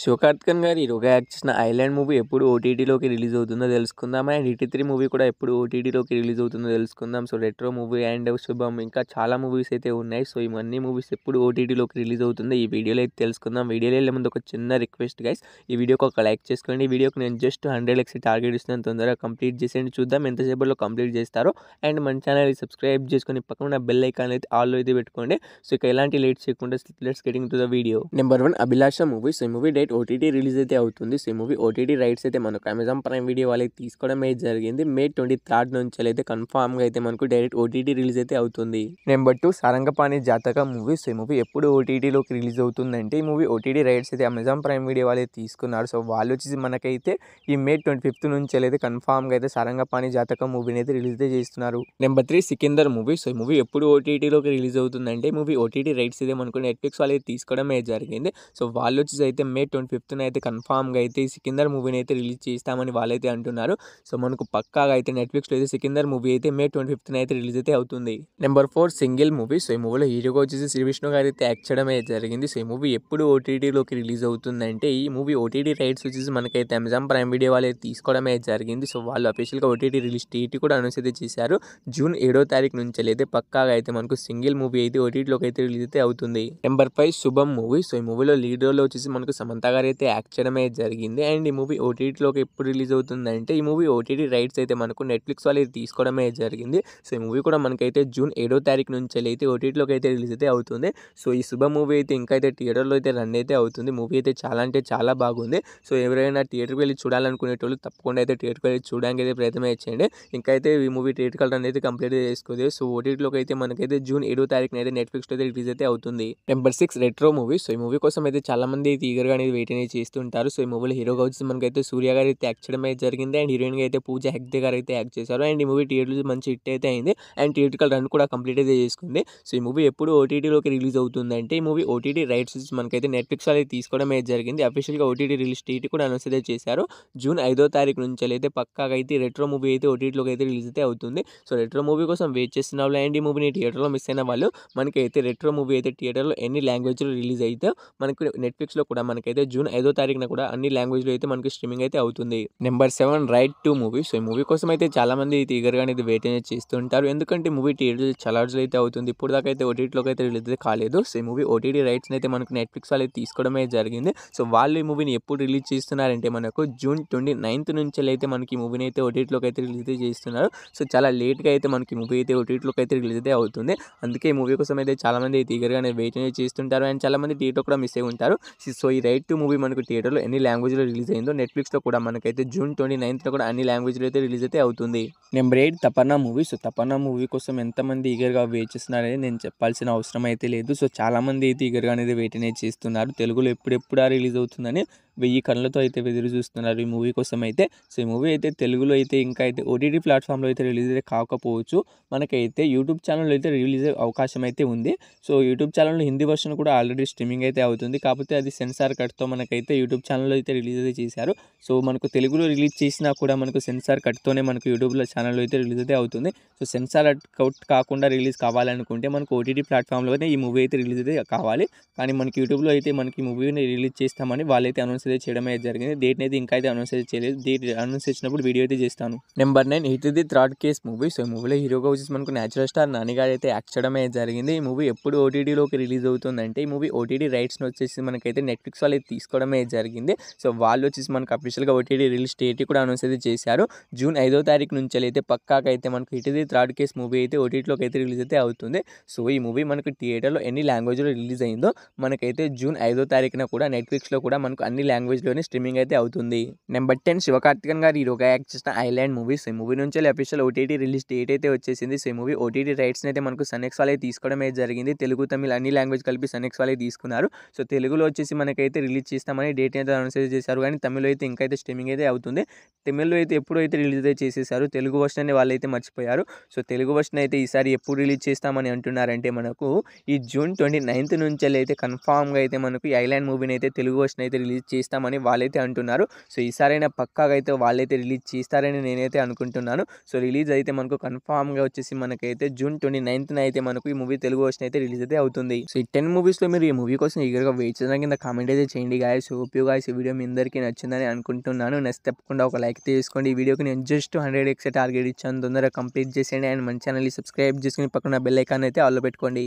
శివకార్తికేయన్ గారు హీరోగా యాక్ట్ చేసిన 'ఐలాండ్' మూవీ ఎప్పుడు ఓటీటీలోకి రిలీజ్ అవుతుందో తెలుసుకుందాం. అండ్ 83 మూవీ కూడా ఎప్పుడు ఓటీటీలోకి రిలీజ్ అవుతుందో తెలుసుకుందాం. సో 'రెట్రో' మూవీ అండ్ 'శుభం' ఇంకా చాలా మూవీస్ అయితే ఉన్నాయి. సో ఇవన్నీ మూవీస్ ఎప్పుడు ఓటీటీలోకి రిలీజ్ అవుతుందో ఈ వీడియోలో అయితే తెలుసుకుందాం. వీడియోలో వెళ్ళే ముందు ఒక చిన్న రిక్వెస్ట్ గైస్, ఈ వీడియోకి ఒక లైక్ చేసుకోండి. ఈ వీడియోకి నేను జస్ట్ 100 లైక్స్ టార్గెట్ ఇస్తున్నాను. తొందరగా కంప్లీట్ చేసేయండి. చూద్దాం ఎంతసేపట్లో కంప్లీట్ చేస్తారో. అండ్ మన ఛానల్ సబ్స్క్రైబ్ చేసుకొని పక్కన బెల్ ఐకాన్ అయితే ఆల్లో అయితే పెట్టుకోండి. సో ఇక ఎలాంటి లేట్ చేయకుండా let's getting to the video. Number 1 Abhilasha movie. So ఈ మూవీ డేట్ ఓటీటీ రిలీజ్ అయితే అవుతుంది. సో ఈ మూవీ ఓటీటీ రైట్స్ అయితే మనకు అమెజాన్ ప్రైమ్ వీడియో వాళ్ళకి తీసుకోవడం అయితే జరిగింది. మే 23 నుంచి అయితే కన్ఫామ్గా అయితే మనకు డైరెక్ట్ ఓటీటీ రిలీజ్ అయితే అవుతుంది. నెంబర్ 2 సారంగపాణి జాతక మూవీ. సో ఈ మూవీ ఎప్పుడు ఓటీటీలోకి రిలీజ్ అవుతుందంటే ఈ మూవీ ఓటీటీ రైట్స్ అయితే అమెజాన్ ప్రైమ్ వీడియో వాళ్ళే తీసుకున్నారు. సో వాళ్ళు వచ్చేసి మనకైతే ఈ మే 25 నుంచి అయితే కన్ఫామ్గా అయితే సారంగపాణి జాతక మూవీని అయితే రిలీజ్ చేస్తున్నారు. Number 3 Sikandar movie. సో ఈ మూవీ ఎప్పుడు ఓటీటీలోకి రిలీజ్ అవుతుందంటే ఈ మూవీ ఓటీటీ రైట్స్ అయితే మనకు నెట్ఫ్లిక్స్ వాళ్ళే తీసుకోవడం అయితే జరిగింది. సో వాళ్ళు వచ్చేసి అయితే మే 25 అయితే కన్ఫామ్గా అయితే ఈ సికిందర్ మూవీని అయితే రిలీజ్ చేస్తామని వాళ్ళైతే అంటున్నారు. సో మనకు పక్కాగా అయితే నెట్ఫ్లిక్స్లో అయితే సికిందర్ మూవీ అయితే మే 25 అయితే రిలీజ్ అయితే అవుతుంది. Number 4 single movie. సో ఈ మూవీలో హీరోగా వచ్చేసి శ్రీ విష్ణు గారు అయితే యాక్ట్ చేయడం అయితే జరిగింది. సో ఈ మూవీ ఎప్పుడు ఓటీటీలోకి రిలీజ్ అవుతుందంటే ఈ మూవీ ఓటీటీ రైట్స్ వచ్చేసి మనకైతే అమెజాన్ ప్రైమ్ వీడియో వాళ్ళు తీసుకోవడం అయితే జరిగింది. సో వాళ్ళు అఫీషియల్గా ఓటీటీ రిలీజ్ డేట్ కూడా అనౌన్స్ అయితే చేశారు. జూన్ 7 నుంచి అయితే పక్కాగా అయితే మనకు సింగిల్ మూవీ అయితే ఓటీటీలోకి అయితే రిలీజ్ అయితే అవుతుంది. నెంబర్ 5 శుభం మూవీ. సో ఈ మూవీలో లీడ్ రోల్ వచ్చేసి మనకు సమంత గారు అయితే యాక్ట్ చేయడం అయితే జరిగింది. అండ్ ఈ మూవీ ఓటీటీలోకి ఎప్పుడు రిలీజ్ అవుతుందంటే ఈ మూవీ ఓటీటీ రైట్స్ అయితే మనకు నెట్ఫ్లిక్స్ వాళ్ళు తీసుకోవడం అయితే జరిగింది. సో ఈ మూవీ కూడా మనకైతే జూన్ 7 నుంచి అయితే ఓటీటీలోకి అయితే రిలీజ్ అయితే అవుతుంది. సో ఈ శుభ మూవీ అయితే ఇంకా అయితే థియేటర్లో అయితే రన్ అయితే అవుతుంది. మూవీ అయితే చాలా అంటే చాలా బాగుంది. సో ఎవరైనా థియేటర్కి వెళ్ళి చూడాలనుకునేటోళ్ళు తప్పకుండా అయితే థియేటర్కి వెళ్ళి చూడడానికి అయితే ప్రయత్నం చేయండి. ఇంకా అయితే ఈ మూవీ థియేటర్ రన్ అయితే కంప్లీట్ చేసుకోలేదు. సో ఓటీటీలోకి అయితే మనకైతే జూన్ 7 అయితే నెట్ఫ్లిక్స్లో అయితే రిలీజ్ అయితే అవుతుంది. Number 6 retro movie. సో ఈ మూవీ కోసం అయితే చాలా మంది అయితే ఈగర్గా అనేది వెయిట్ అనేది చేస్తుంటారు. సో ఈ మూవీలో హీరోగా వచ్చి మనకైతే సూర్య గారు అయితే యాక్ట్ చేయడం అయితే జరిగింది. అండ్ హీరోయిన్గా అయితే పూజ హెగ్డే గారు అయితే యాక్ట్ చేశారు. అండ్ ఈ మూవీ థియేటర్లో మంచి హిట్ అయితే అయింది. అండ్ థియేటర్ రన్ కూడా కంప్లీట్ అయితే చేసుకుంది. సో ఈ మూవీ ఎప్పుడు ఓటీటీలోకి రిలీజ్ అవుతుందంటే ఈ మూవీ ఓటీటీ రైట్స్ మనకైతే నెట్ఫ్లిక్స్ అనేది తీసుకోవడం అయితే జరిగింది. అఫీషియల్గా ఓటీటీ రిలీజ్ డేట్ కూడా అనౌన్స్ అయితే చేశారు. జూన్ 5 నుంచి అయితే పక్కాగా అయితే రెట్రో మూవీ అయితే ఓటీటీలోకి అయితే రిలీజ్ అయితే అవుతుంది. సో రెట్రో మూవీ కోసం వెయిట్ చేస్తున్న వాళ్ళు అండ్ ఈ మూవీని థియేటర్లో మిస్ అయిన వాళ్ళు మనకైతే రెట్రో మూవీ అయితే థియేటర్లో ఎన్ని లాంగ్వేజ్లో రిలీజ్ అయితే మనకు నెట్ఫ్లిక్స్లో కూడా మనకైతే జూన్ 5 కూడా అన్ని లాంగ్వేజ్లో అయితే మనకి స్ట్రీమింగ్ అయితే అవుతుంది. Number 7 right to movie. So ఈ మూవీ కోసం అయితే చాలా మంది అయితే ఈగర్గా అనేది వెయిట్ అనేది చేస్తుంటారు. ఎందుకంటే మూవీ థియేటర్ చాలా రోజులు అయితే అవుతుంది. ఇప్పుడు దాకా అయితే ఓటీటీలోకి అయితే రిలీజ్ అయితే కాలేదు. సో ఈ మూవీ ఓటీటీ రైట్స్ అయితే మనకు నెట్ఫ్లిక్స్ వాళ్ళు తీసుకోవడమే జరిగింది. సో వాళ్ళు ఈ మూవీని ఎప్పుడు రిలీజ్ చేస్తున్నారంటే మనకు జూన్ 29 నుంచి అయితే మనకి ఈ మూవీని అయితే ఓటీటీలోకి అయితే రిలీజ్ అయితే చేస్తున్నారు. సో చాలా లేట్గా అయితే మనకి మూవీ అయితే ఓటీటీలోకి అయితే రిలీజ్ అయితే అవుతుంది. అందుకే ఈ మూవీ కోసం అయితే చాలా మంది అయితే ఈగర్గా అనేది వెయిట్ అనేది చేస్తుంటారు. అండ్ చాలా మంది థియేటర్ కూడా మిస్ అయి ఉంటారు. సో ఈ రైట్ టు మూవీ మనకు థియేటర్లో ఎన్ని లాంగ్వేజ్లో రిలీజ్ అయిందో నెట్ఫ్లిక్స్లో కూడా మనకైతే జూన్ 29 కూడా అన్ని లాంగ్వేజ్లో అయితే రిలీజ్ అయితే అవుతుంది. Number 8 Tapanna movie. So Tapanna movie కోసం ఎంతమంది ఈగర్గా వెయిట్ చేస్తున్నారనేది నేను చెప్పాల్సిన అవసరం అయితే లేదు. సో చాలా మంది అయితే ఈగర్గా అనేది వెయిట్ అనేది చేస్తున్నారు. తెలుగులో ఎప్పుడెప్పుడు రిలీజ్ అవుతుందని 1000 కళ్ళతో అయితే ఎదురు చూస్తున్నారు ఈ మూవీ కోసం అయితే. సో ఈ మూవీ అయితే తెలుగులో అయితే ఇంకా అయితే ఓటీటీ ప్లాట్ఫామ్లో అయితే రిలీజ్ అయితే కాకపోవచ్చు. మనకైతే యూట్యూబ్ ఛానల్లో అయితే రిలీజ్ అయ్యే అవకాశం అయితే ఉంది. సో యూట్యూబ్ ఛానల్లో హిందీ వర్షన్ కూడా ఆల్రెడీ స్ట్రీమింగ్ అయితే అవుతుంది. కాకపోతే అది సెన్సార్ కట్తో మనకైతే యూట్యూబ్ ఛానల్లో అయితే రిలీజ్ అయితే చేశారు. సో మనకు తెలుగులో రిలీజ్ చేసినా కూడా మనకు సెన్సార్ కట్తోనే మనకు యూట్యూబ్లో ఛానల్లో అయితే రిలీజ్ అయితే అవుతుంది. సో సెన్సార్ కట్ కాకుండా రిలీజ్ కావాలనుకుంటే మనకు ఓటీటీ ప్లాట్ఫామ్లోనే ఈ మూవీ అయితే రిలీజ్ అయితే కావాలి. కానీ మనకి యూట్యూబ్లో అయితే మనకి మూవీని రిలీజ్ చేస్తామని వాళ్ళైతే అనౌన్స్ అయితే చేయడం అయితే జరిగింది. డేట్ అయితే ఇంకా అయితే అనౌన్స్ అయితే చేయలేదు. డేట్ అనౌన్స్ చేసినప్పుడు వీడియో అయితే చేస్తాను. Number 9 hit the third case movie. So ఈ మూవీలో హీరోగా వచ్చేసి మనకు నేచురల్ స్టార్ నాని గారు అయితే యాక్ట్ చేయడం అయితే జరిగింది. ఈ మూవీ ఎప్పుడు ఓటీటీలోకి రిలీజ్ అవుతుందంటే ఈ మూవీ ఓటీటీ రైట్స్ని వచ్చేసి మనకైతే నెట్ఫ్లిక్స్ వాళ్ళు తీసుకోవడం అయితే జరిగింది. సో వాళ్ళు వచ్చేసి మనకు అఫీషియల్గా ఓటీటీ రిలీజ్ డేట్ కూడా అనౌన్స్ అయితే చేశారు. జూన్ 5 నుంచి అయితే పక్కాగా అయితే మనకు hit the third case movie అయితే ఓటీటీలోకి అయితే రిలీజ్ అయితే అవుతుంది. సో ఈ మూవీ మనకు థియేటర్లో ఎన్ని లాంగ్వేజ్లో రిలీజ్ అయిందో మనకైతే జూన్ 5 కూడా నెట్ఫ్లిక్స్లో కూడా మనకు అన్ని లాంగ్వేజ్లోనే స్ట్రీమింగ్ అయితే అవుతుంది. నెంబర్ 10 శివకార్తికేయన్ గారు హీరోగా యాక్ట్ చేసిన ఐలాండ్ మూవీస్. ఈ మూవీ నుంచి అఫీషియల్ ఓటీటీ రిలీజ్ డేట్ అయితే వచ్చేసింది. సో ఈ మూవీ ఓటీటీ రైట్స్ అయితే మనకు సన్ఎక్స్ వాళ్ళే తీసుకోవడం అయితే జరిగింది. తెలుగు తమిళ అన్ని లాంగ్వేజ్ కలిపి సన్ఎక్స్ వాళ్ళే తీసుకున్నారు. సో తెలుగులో వచ్చేసి మనకైతే రిలీజ్ చేస్తామని డేట్ అయితే అనౌన్స్ చేశారు. కానీ తమిళ్లో అయితే ఇంకా అయితే స్ట్రీమింగ్ అయితే అవుతుంది. తమిళ్లో అయితే ఎప్పుడు అయితే రిలీజ్ అయితే చేసేసారు. తెలుగు వర్షన్ వాళ్ళైతే మర్చిపోయారు. సో తెలుగు వర్షన్ అయితే ఈసారి ఎప్పుడు రిలీజ్ చేస్తామని అంటున్నారంటే మనకు ఈ జూన్ 29 నుంచి అయితే కన్ఫామ్గా అయితే మనకు ఈ ఐలాండ్ మూవీని అయితే తెలుగు వర్షన్ అయితే రిలీజ్ చేస్తామని వాళ్ళైతే అంటున్నారు. సో ఈసారైనా పక్కాగా అయితే వాళ్ళైతే రిలీజ్ చేస్తారని నేనైతే అనుకుంటున్నాను. సో రిలీజ్ అయితే మనకు కన్ఫామ్గా వచ్చేసి మనకైతే జూన్ 29 అయితే మనకు ఈ మూవీ తెలుగు వర్షన్ అయితే రిలీజ్ అయితే అవుతుంది. సో ఈ 10 మూవీస్లో మీరు ఈ మూవీ కోసం ఈగర్గా వెయిట్ చేయడానికి కింద కామెంట్ అయితే చేయండి. చేయండి గాయ్స్. హోప్ యూ గాయ్స్ ఈ వీడియో మీ అందరికీ నచ్చిందని అనుకుంటున్నాను. నచ్చితే తప్పకుండా ఒక లైక్ తీసుకోండి. ఈ వీడియోకి నేను జస్ట్ 100x టార్గెట్ ఇచ్చాను. తొందరగా కంప్లీట్ చేసేయండి అండ్ మన ఛానల్ని సబ్స్క్రైబ్ చేసుకుని పక్కన బెల్ ఐకాన్ అయితే ఆల్లో పెట్టుకోండి.